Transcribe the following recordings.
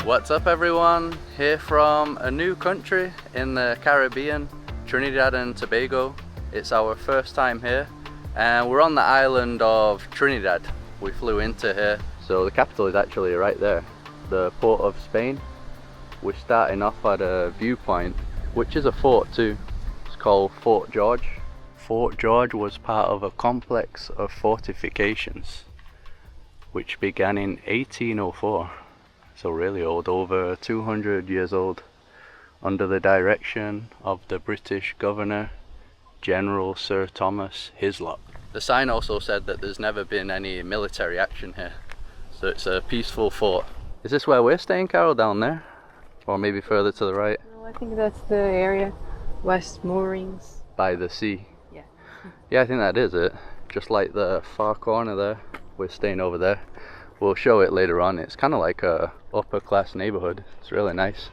What's up everyone? Here from a new country in the Caribbean, Trinidad and Tobago. It's our first time here and we're on the island of Trinidad. We flew into here. So the capital is actually right there, the port of Spain. We're starting off at a viewpoint, which is a fort too. It's called Fort George. Fort George was part of a complex of fortifications which began in 1804. So really old, over 200 years old, under the direction of the British governor, General Sir Thomas Hislop. The sign also said that there's never been any military action here, so it's a peaceful fort. Is this where we're staying, Carol, down there? Or maybe further to the right? No, I think that's the area, West Moorings. By the sea? Yeah. Yeah, I think that is it. Just like the far corner there, we're staying over there. We'll show it later on. It's kind of like a upper class neighborhood. It's really nice.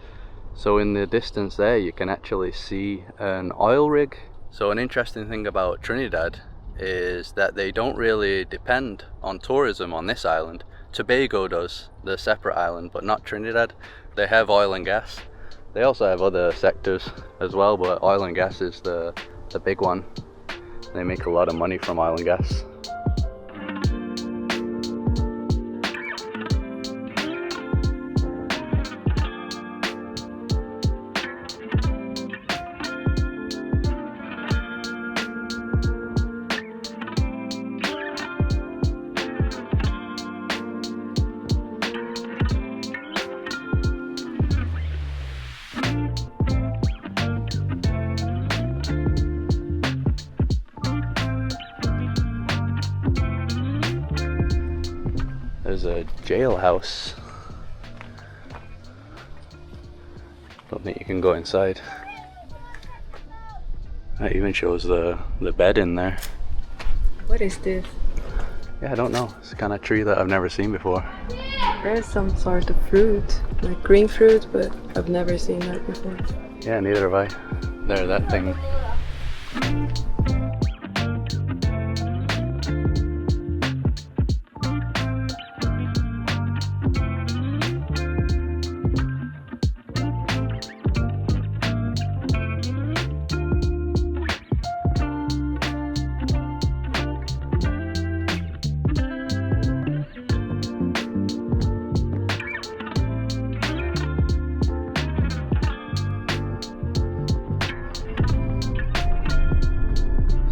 So in the distance there you can actually see an oil rig. So an interesting thing about Trinidad is that they don't really depend on tourism on this island. Tobago does, the separate island, but not Trinidad. They have oil and gas. They also have other sectors as well, but oil and gas is the big one. They make a lot of money from oil and gas. There's a jailhouse. Don't think you can go inside. That even shows the bed in there. What is this? Yeah, I don't know. It's the kind of tree that I've never seen before. There's some sort of fruit, like green fruit, but I've never seen that before. Yeah, neither have I. There, that thing.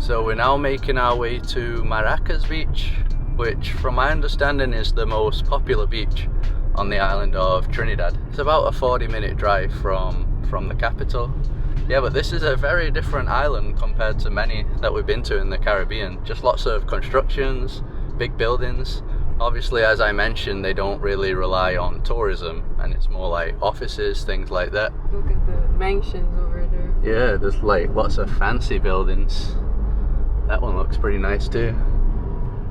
So we're now making our way to Quas Beach, which from my understanding is the most popular beach on the island of Trinidad. It's about a 40-minute drive from the capital. Yeah, but this is a very different island compared to many that we've been to in the Caribbean. Just lots of constructions, big buildings. Obviously, as I mentioned, they don't really rely on tourism, and it's more like offices, things like that. Look at the mansions over there. Yeah, there's like lots of fancy buildings. That one looks pretty nice too.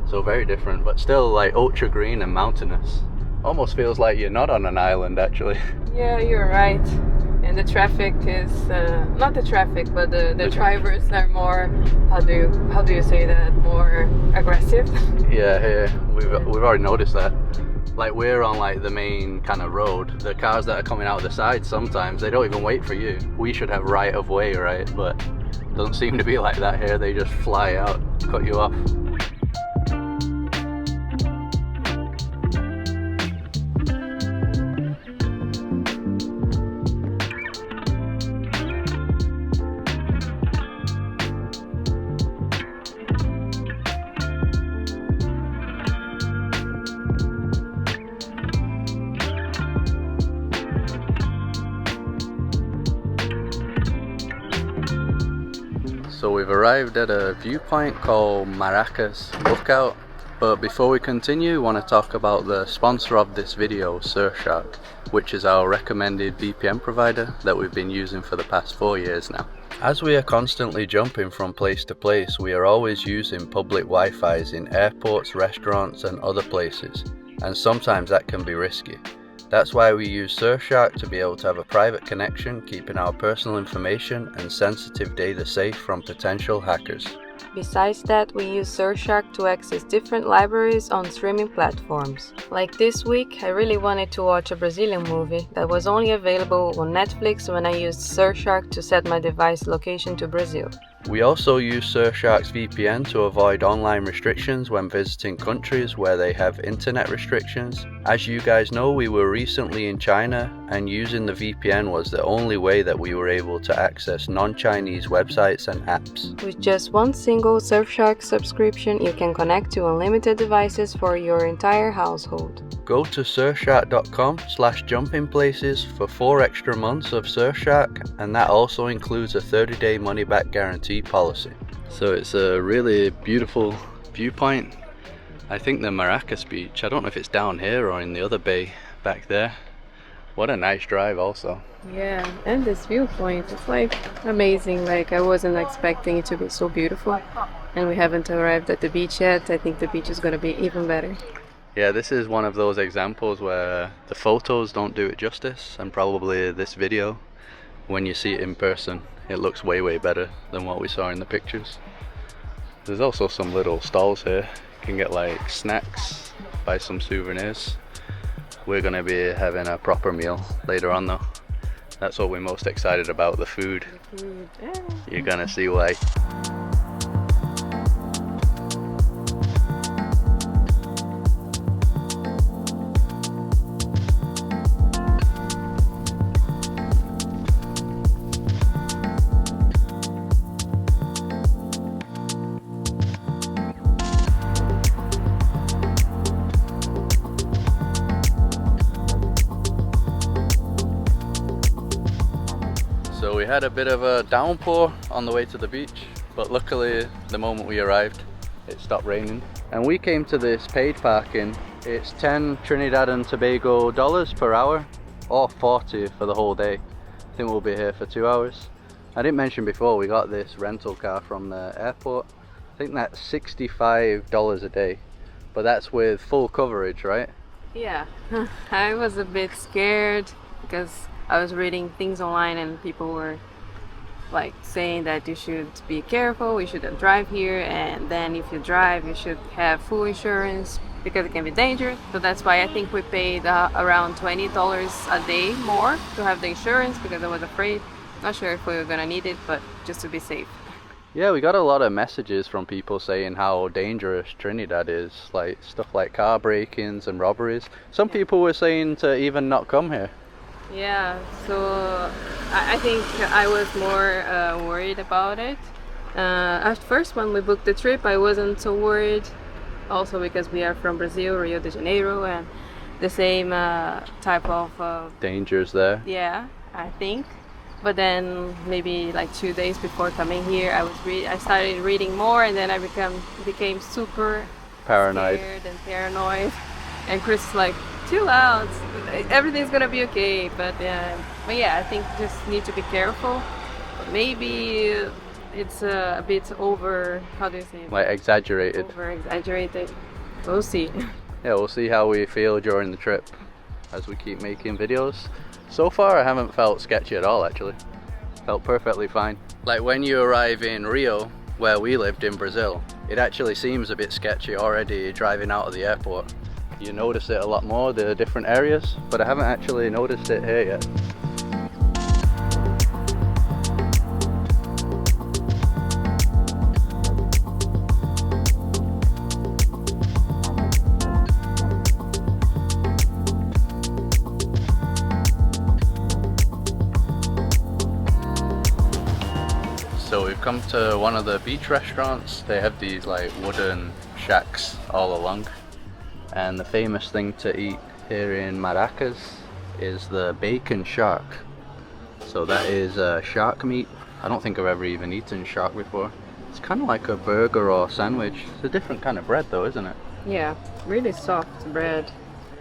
So very different, but still like ultra green and mountainous. Almost feels like you're not on an island actually. Yeah, you're right. And the traffic is not the traffic, but the drivers are more, how do you say that, more aggressive. Yeah, we've already noticed that. Like we're on like the main kind of road. The cars that are coming out of the side, sometimes they don't even wait for you. We should have right of way, right? But doesn't seem to be like that here. They just fly out, cut you off. So we've arrived at a viewpoint called Maracas Lookout, but before we continue, I want to talk about the sponsor of this video, Surshark, which is our recommended VPN provider that we've been using for the past 4 years now. As we are constantly jumping from place to place, we are always using public Wi-Fi's in airports, restaurants and other places, and sometimes that can be risky. That's why we use Surshark to be able to have a private connection, keeping our personal information and sensitive data safe from potential hackers. Besides that, we use Surshark to access different libraries on streaming platforms. Like this week, I really wanted to watch a Brazilian movie that was only available on Netflix when I used Surshark to set my device location to Brazil. We also use Surshark's VPN to avoid online restrictions when visiting countries where they have internet restrictions. As you guys know, we were recently in China, and using the VPN was the only way that we were able to access non-Chinese websites and apps. With just one single Surshark subscription, you can connect to unlimited devices for your entire household. Go to surshark.com/jumpingplaces for 4 extra months of Surshark, and that also includes a 30-day money-back guarantee policy. So it's a really beautiful viewpoint. I think the Maracas Beach, I don't know if it's down here or in the other bay back there. What a nice drive also. Yeah, and this viewpoint, it's like amazing. Like I wasn't expecting it to be so beautiful, and we haven't arrived at the beach yet. I think the beach is going to be even better. Yeah, this is one of those examples where the photos don't do it justice, and probably this video, when you see it in person, it looks way better than what we saw in the pictures. There's also some little stalls here. You can get like snacks, buy some souvenirs. We're gonna be having a proper meal later on though. That's what we're most excited about, the food. You're gonna see why. So we had a bit of a downpour on the way to the beach, but luckily the moment we arrived it stopped raining. And we came to this paid parking. It's 10 Trinidad and Tobago dollars per hour, or 40 for the whole day. I think we'll be here for 2 hours. I didn't mention before, we got this rental car from the airport. I think that's $65 a day, but that's with full coverage, right? Yeah, I was a bit scared because I was reading things online and people were like saying that you should be careful, you shouldn't drive here, and then if you drive you should have full insurance because it can be dangerous. So that's why I think we paid around $20 a day more to have the insurance because I was afraid. Not sure if we were gonna need it, but just to be safe. Yeah, we got a lot of messages from people saying how dangerous Trinidad is, like stuff like car break-ins and robberies. Some people were saying to even not come here. Yeah, so I think I was more worried about it. At first when we booked the trip I wasn't so worried, also because we are from Brazil, Rio de Janeiro, and the same type of dangers there. Yeah, I think. But then maybe like 2 days before coming here I started reading more, and then I became super paranoid and paranoid. And Chris is like, chill out, everything's gonna be okay. But yeah, I think just need to be careful. Maybe it's a bit over, how do you say it? Like exaggerated. Over exaggerated. We'll see. Yeah, we'll see how we feel during the trip as we keep making videos. So far I haven't felt sketchy at all actually. Felt perfectly fine. Like when you arrive in Rio, where we lived in Brazil, it actually seems a bit sketchy already driving out of the airport. You notice it a lot more, the different areas, but I haven't actually noticed it here yet. So we've come to one of the beach restaurants. They have these like wooden shacks all along. And the famous thing to eat here in Maracas is the bacon shark. So that is shark meat. I don't think I've ever even eaten shark before. It's kind of like a burger or sandwich. It's a different kind of bread though, isn't it? Yeah, really soft bread.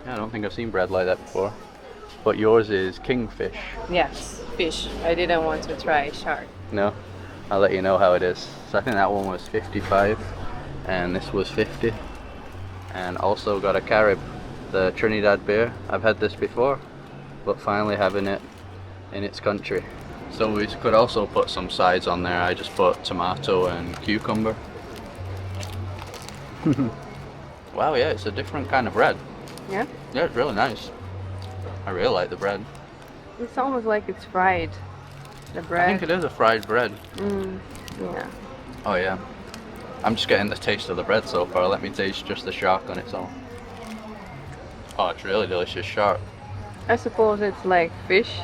Yeah, I don't think I've seen bread like that before. But yours is kingfish. Yes, fish. I didn't want to try shark. No? I'll let you know how it is. So I think that one was 55 and this was 50. And also got a Carib, the Trinidad beer. I've had this before, but finally having it in its country. So we could also put some sides on there. I just put tomato and cucumber. Wow, yeah, it's a different kind of bread. Yeah? Yeah, it's really nice. I really like the bread. It's almost like it's fried. The I bread. think it is a fried bread. Yeah. Oh yeah. I'm just getting the taste of the bread so far. Let me taste just the shark on its own. Oh, it's really delicious shark. I suppose it's like fish.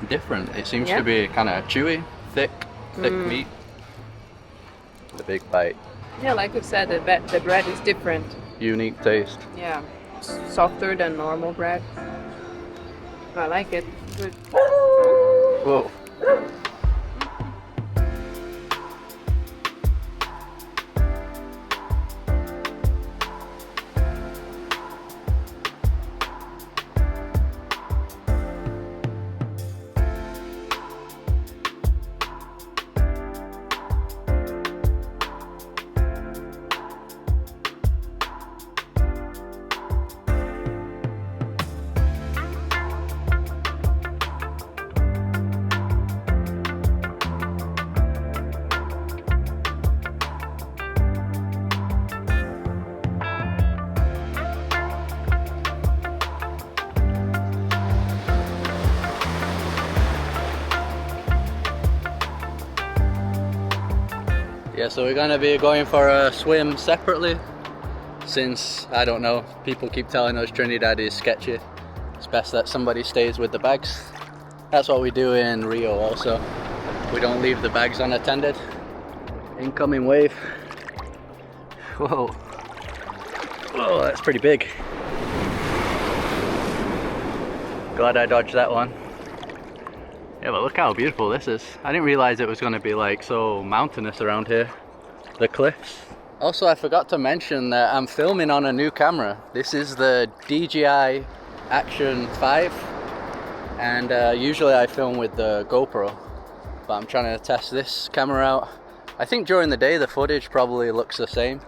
Different. It seems Yeah. to be kind of chewy, thick meat. The big bite. Yeah, like you said, the bread is different. Unique taste. Yeah. Softer than normal bread. I like it. Good. Whoa. Yeah, so we're gonna be going for a swim separately since, I don't know, people keep telling us Trinidad is sketchy. It's best that somebody stays with the bags. That's what we do in Rio also. We don't leave the bags unattended. Incoming wave. Whoa. Whoa, that's pretty big. Glad I dodged that one. Yeah, but look how beautiful this is. I didn't realize it was going to be like so mountainous around here. The cliffs. Also, I forgot to mention that I'm filming on a new camera. This is the DJI Action 5, and usually I film with the GoPro, but I'm trying to test this camera out. I think during the day the footage probably looks the same,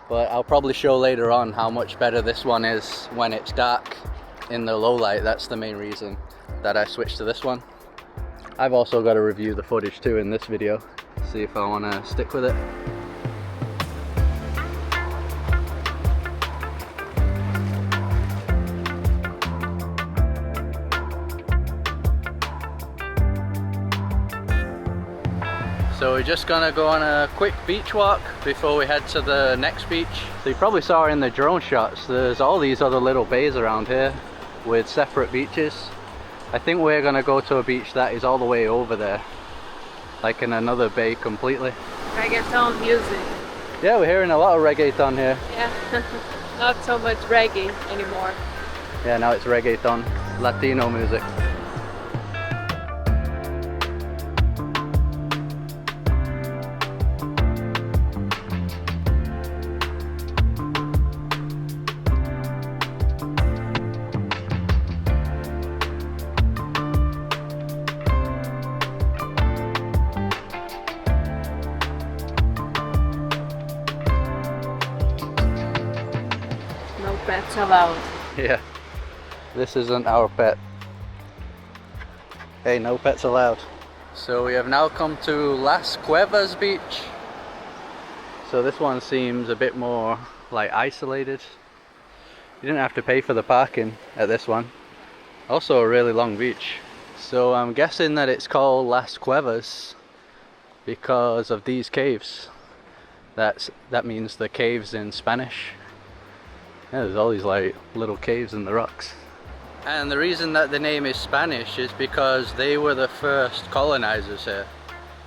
but I'll probably show later on how much better this one is when it's dark in the low light. That's the main reason that I switched to this one. I've also got to review the footage too in this video, see if I want to stick with it. So we're just gonna go on a quick beach walk before we head to the next beach. So you probably saw in the drone shots, there's all these other little bays around here with separate beaches. I think we're gonna go to a beach that is all the way over there, like in another bay completely. Reggaeton music. Yeah, we're hearing a lot of reggaeton here. Yeah. Not so much reggae anymore. Yeah, now it's reggaeton, Latino music. No pets allowed. Yeah, this isn't our pet. Hey, no pets allowed. So we have now come to Las Cuevas Beach. So this one seems a bit more like isolated. You didn't have to pay for the parking at this one. Also a really long beach. So I'm guessing that it's called Las Cuevas because of these caves. That means the caves in Spanish. Yeah, there's all these like little caves in the rocks. And the reason that the name is Spanish is because they were the first colonizers here.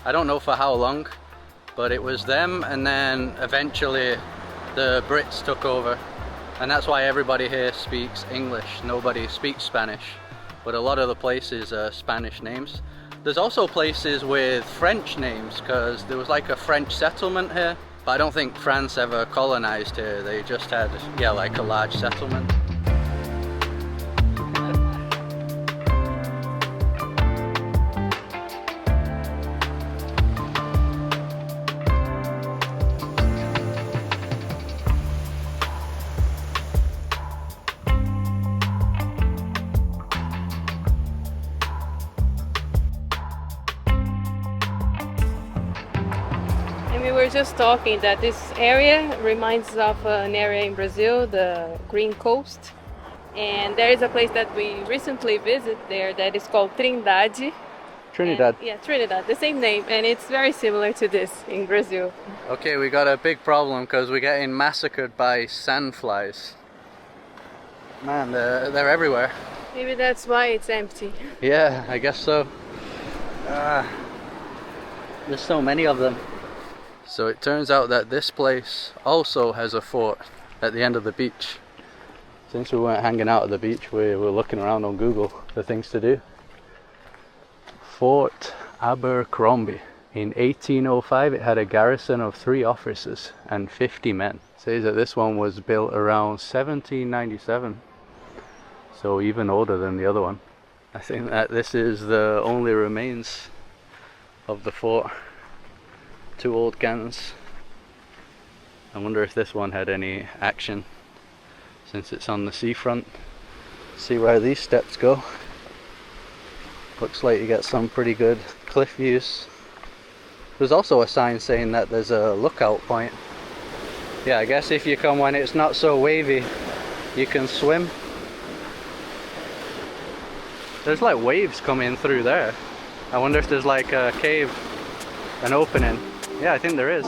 I don't know for how long, but it was them, and then eventually the Brits took over. And that's why everybody here speaks English. Nobody speaks Spanish. But a lot of the places are Spanish names. There's also places with French names, because there was like a French settlement here. But I don't think France ever colonized here. They just had, yeah, like a large settlement. We were just talking that this area reminds us of an area in Brazil, the Green Coast. And there is a place that we recently visited there that is called Trindade. Trinidad. Yeah, Trinidad, the same name, and it's very similar to this in Brazil. Okay, we got a big problem because we're getting massacred by sandflies. Man, they're everywhere. Maybe that's why it's empty. Yeah, I guess so. There's so many of them. So it turns out that this place also has a fort at the end of the beach. Since we weren't hanging out at the beach, we were looking around on Google for things to do. Fort Abercrombie. In 1805 it had a garrison of 3 officers and 50 men. It says that this one was built around 1797. So even older than the other one. I think that this is the only remains of the fort. 2 old guns. I wonder if this one had any action since it's on the seafront. See where these steps go. Looks like you get some pretty good cliff views. There's also a sign saying that there's a lookout point. Yeah, I guess if you come when it's not so wavy, you can swim. There's like waves coming through there. I wonder if there's like a cave, an opening. Yeah, I think there is.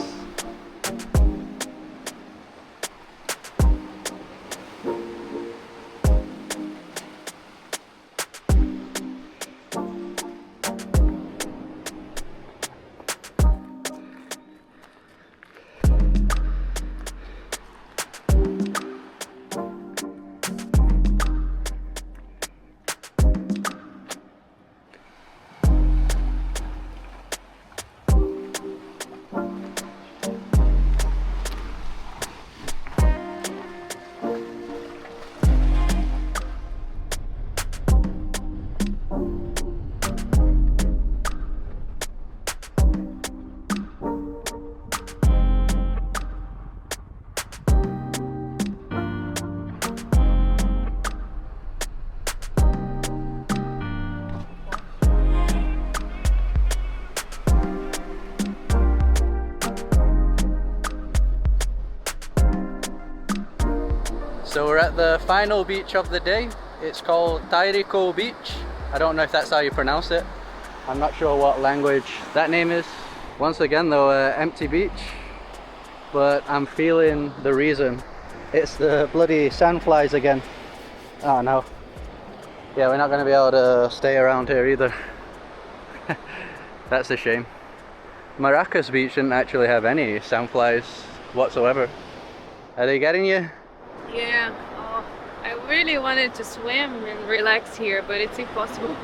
So we're at the final beach of the day. It's called Tairico Beach. I don't know if that's how you pronounce it. I'm not sure what language that name is. Once again though, empty beach. But I'm feeling the reason. It's the bloody sandflies again. Oh no. Yeah, we're not going to be able to stay around here either. That's a shame. Maracas Beach didn't actually have any sandflies whatsoever. Are they getting you? Yeah, I really wanted to swim and relax here, but it's impossible.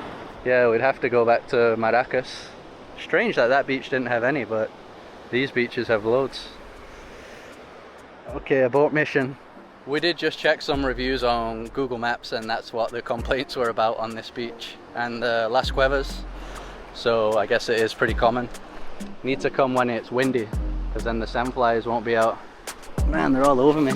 Yeah, we'd have to go back to Maracas. Strange that that beach didn't have any, but these beaches have loads. Okay, abort mission. We did just check some reviews on Google Maps, and that's what the complaints were about on this beach and Las Cuevas. So I guess it is pretty common. Need to come when it's windy, because then the sandflies won't be out. Man, they're all over me.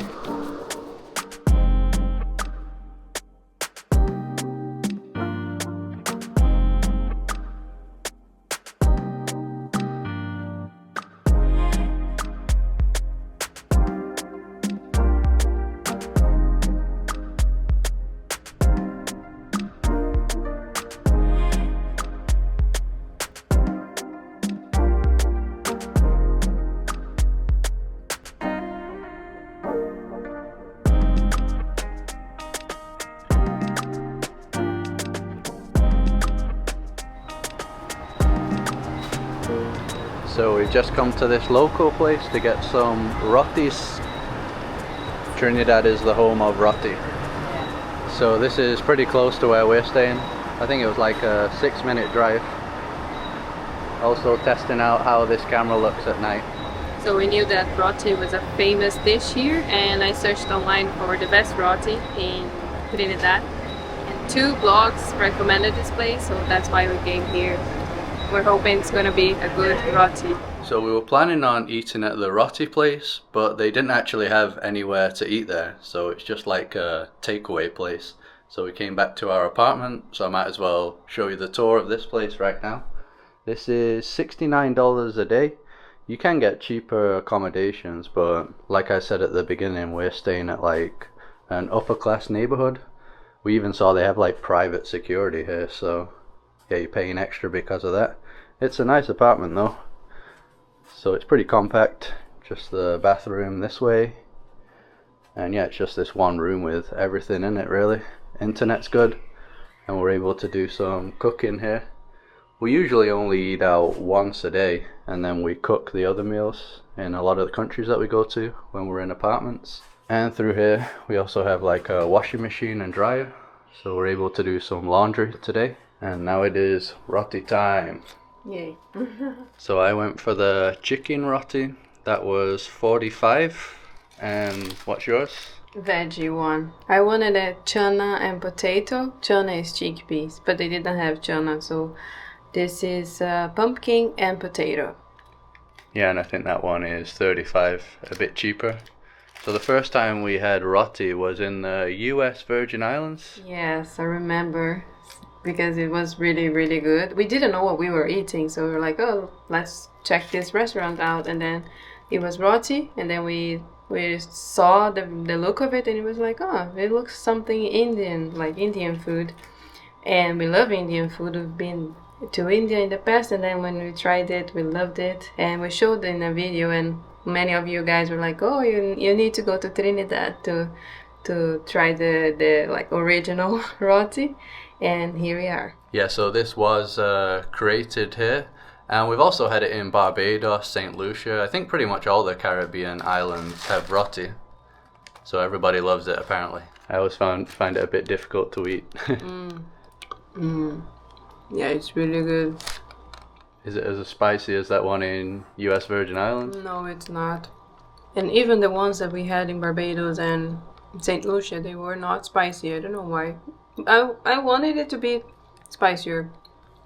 So we've just come to this local place to get some rotis. Trinidad is the home of roti. So this is pretty close to where we're staying. I think it was like a 6-minute drive. Also testing out how this camera looks at night. So we knew that roti was a famous dish here, and I searched online for the best roti in Trinidad. And 2 blogs recommended this place, so that's why we came here. We're hoping it's gonna be a good roti. So we were planning on eating at the roti place, but they didn't actually have anywhere to eat there. So it's just like a takeaway place. So we came back to our apartment, so I might as well show you the tour of this place right now. This is $69 a day. You can get cheaper accommodations, but like I said at the beginning, we're staying at like an upper class neighborhood. We even saw they have like private security here, so yeah, you're paying extra because of that. It's a nice apartment though. So it's pretty compact, just the bathroom this way. And yeah, it's just this one room with everything in it really. Internet's good, and we're able to do some cooking here. We usually only eat out once a day, and then we cook the other meals in a lot of the countries that we go to when we're in apartments. And through here we also have like a washing machine and dryer, so we're able to do some laundry today. And now it is roti time. Yay. So I went for the chicken roti. That was 45. And what's yours? Veggie one. I wanted a chana and potato. Chana is chickpeas, but they didn't have chana, so this is pumpkin and potato. Yeah, and I think that one is 35, a bit cheaper. So the first time we had roti was in the US Virgin Islands. Yes, I remember, because it was really, really good. We didn't know what we were eating, so we were like, oh, let's check this restaurant out. And then it was roti, and then we saw the look of it, and it was like, oh, it looks something Indian, like Indian food. And we love Indian food. We've been to India in the past, and then when we tried it, we loved it, and we showed it in a video, and many of you guys were like, oh, you need to go to Trinidad to try the like original roti, and here we are. Yeah, so this was created here, and we've also had it in Barbados, St. Lucia. I think pretty much all the Caribbean islands have roti, so everybody loves it apparently. I always find it a bit difficult to eat. Yeah, it's really good. Is it as spicy as that one in US Virgin Islands? No, it's not. And even the ones that we had in Barbados and St. Lucia, they were not spicy. I don't know why. I wanted it to be spicier,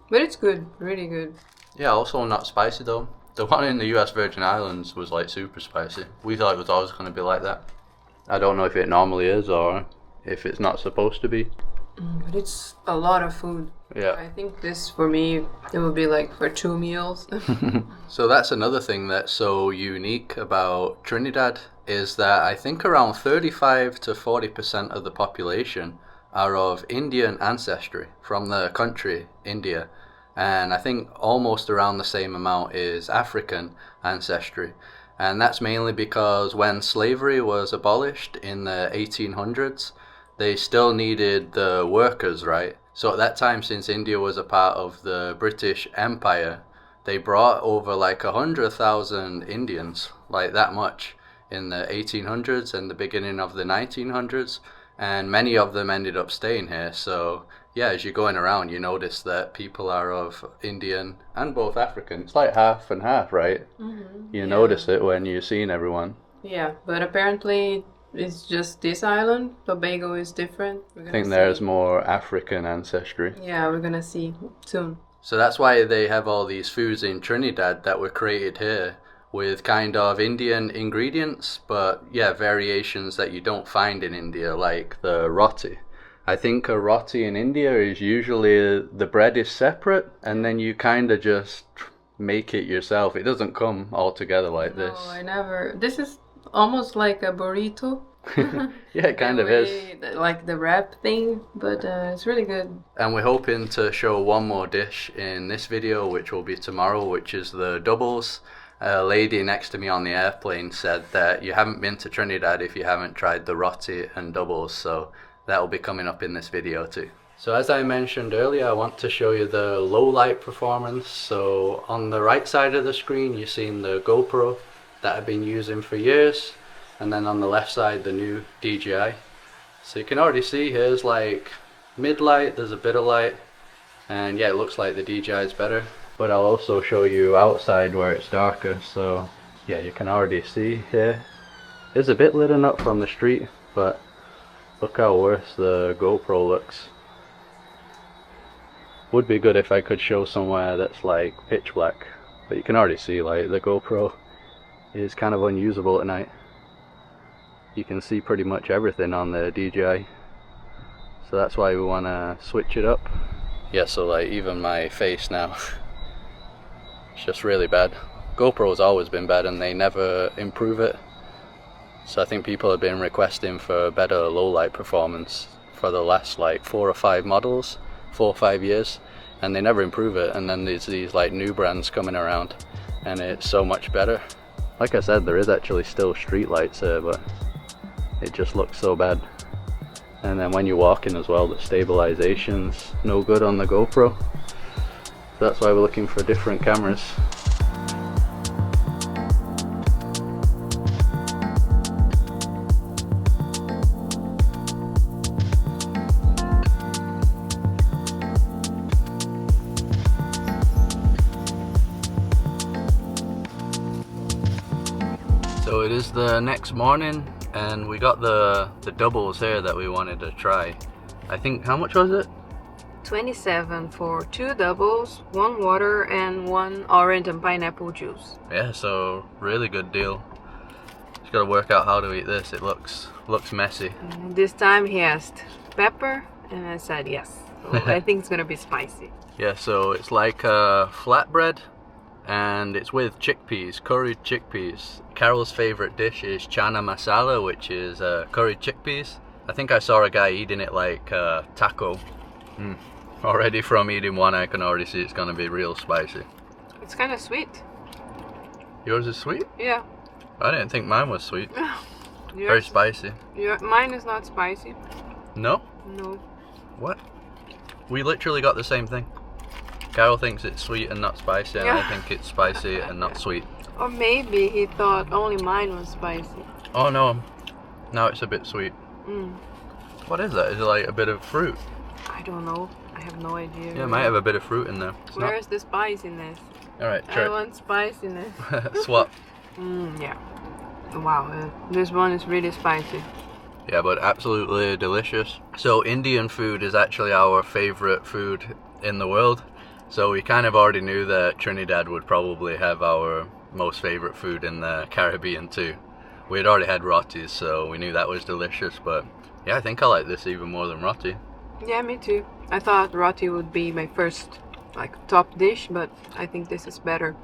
but it's good, really good. Yeah, also not spicy though. The one in the US Virgin Islands was like super spicy. We thought it was always going to be like that. I don't know if it normally is or if it's not supposed to be. But it's a lot of food. Yeah. I think this, for me, it would be like for 2 meals. So that's another thing that's so unique about Trinidad, is that I think around 35 to 40% of the population are of Indian ancestry from the country India, and I think almost around the same amount is African ancestry. And that's mainly because when slavery was abolished in the 1800s, they still needed the workers, right? So at that time, since India was a part of the British Empire, they brought over like 100,000 Indians, like that much, in the 1800s and the beginning of the 1900s, and many of them ended up staying here. So yeah, as you're going around, you notice that people are of Indian and both African. It's like half and half, right? Mm-hmm. You notice it when you're seeing everyone. Yeah, but apparently it's just this island. Tobago is different. I think there's more African ancestry. Yeah, we're gonna see soon. So that's why they have all these foods in Trinidad that were created here with kind of Indian ingredients, but yeah, variations that you don't find in India, like the roti. I think a roti in India is usually the bread is separate and then you kind of just make it yourself. It doesn't come all together like this. No, I never. This is almost like a burrito. Yeah, it kind of is. Like the wrap thing, but it's really good. And we're hoping to show one more dish in this video, which will be tomorrow, which is the doubles. A lady next to me on the airplane said that you haven't been to Trinidad if you haven't tried the roti and doubles, so that will be coming up in this video too. So as I mentioned earlier, I want to show you the low light performance. So on the right side of the screen, you're seeing the GoPro that I've been using for years, and then on the left side, the new DJI. So you can already see here's like mid light, there's a bit of light, and yeah, it looks like the DJI is better. But I'll also show you outside where it's darker, so yeah, you can already see here. It's a bit lit up from the street, but look how worse the GoPro looks. Would be good if I could show somewhere that's like pitch black, but you can already see like the GoPro is kind of unusable at night. You can see pretty much everything on the DJI, so that's why we want to switch it up. Yeah, so like even my face now, it's just really bad. GoPro's always been bad and they never improve it. So I think people have been requesting for better low light performance for the last like 4 or 5 models, 4 or 5 years, and they never improve it. And then there's these like new brands coming around and it's so much better. Like I said, there is actually still street lights here, but it just looks so bad. And then when you're walking as well, the stabilization's no good on the GoPro. So that's why we're looking for different cameras. So it is the next morning and we got the doubles here that we wanted to try. I think, how much was it? 27 for 2 doubles, 1 water and 1 orange and pineapple juice. Yeah, so really good deal. Just gotta work out how to eat this. It looks messy. And this time he asked pepper and I said yes. So I think it's gonna be spicy. Yeah, so it's like a flatbread and it's with chickpeas, curried chickpeas. Carol's favorite dish is chana masala, which is curried chickpeas. I think I saw a guy eating it like taco. Already from eating one, I can already see it's gonna be real spicy. It's kind of sweet. Yours is sweet? Yeah. I didn't think mine was sweet. Very spicy. Mine is not spicy. No? No. What? We literally got the same thing. Carol thinks it's sweet and not spicy, and I think it's spicy and not sweet. Or maybe he thought only mine was spicy. Oh no, now it's a bit sweet. What is that? Is it like a bit of fruit? I don't know. I have no idea. Yeah, it might have a bit of fruit in there. Where is the spiciness? Alright, I try want spiciness. Swap. Yeah. Wow, this one is really spicy. Yeah, but absolutely delicious. So Indian food is actually our favorite food in the world. So we kind of already knew that Trinidad would probably have our most favorite food in the Caribbean too. We had already had rotis, so we knew that was delicious, but yeah, I think I like this even more than roti. Yeah, me too. I thought roti would be my first like top dish, but I think this is better.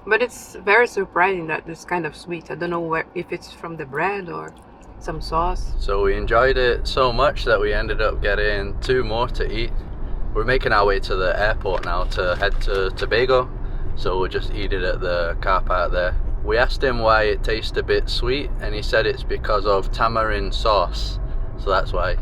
But it's very surprising that it's kind of sweet. I don't know if it's from the bread or some sauce. So we enjoyed it so much that we ended up getting 2 more to eat. We're making our way to the airport now to head to Tobago, so we'll just eat it at the car park there. We asked him why it tastes a bit sweet and he said it's because of tamarind sauce, so that's why.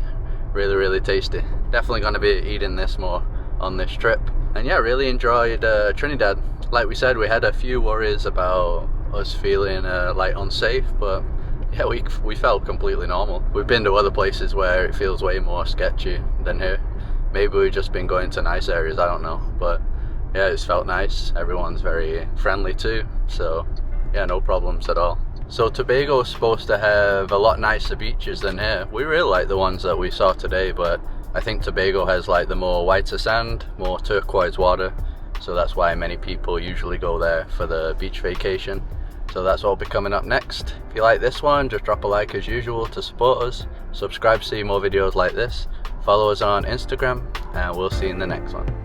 Really, really tasty. Definitely going to be eating this more on this trip. And yeah, really enjoyed Trinidad. Like we said, we had a few worries about us feeling like unsafe, but yeah, we felt completely normal. We've been to other places where it feels way more sketchy than here. Maybe we've just been going to nice areas, I don't know, but yeah, it's felt nice. Everyone's very friendly too, so yeah, no problems at all. So Tobago is supposed to have a lot nicer beaches than here. We really like the ones that we saw today, but I think Tobago has like the more whiter sand, more turquoise water, so that's why many people usually go there for the beach vacation. So that's what will be coming up next. If you like this one, just drop a like as usual to support us. Subscribe to see more videos like this. Follow us on Instagram, and we'll see you in the next one.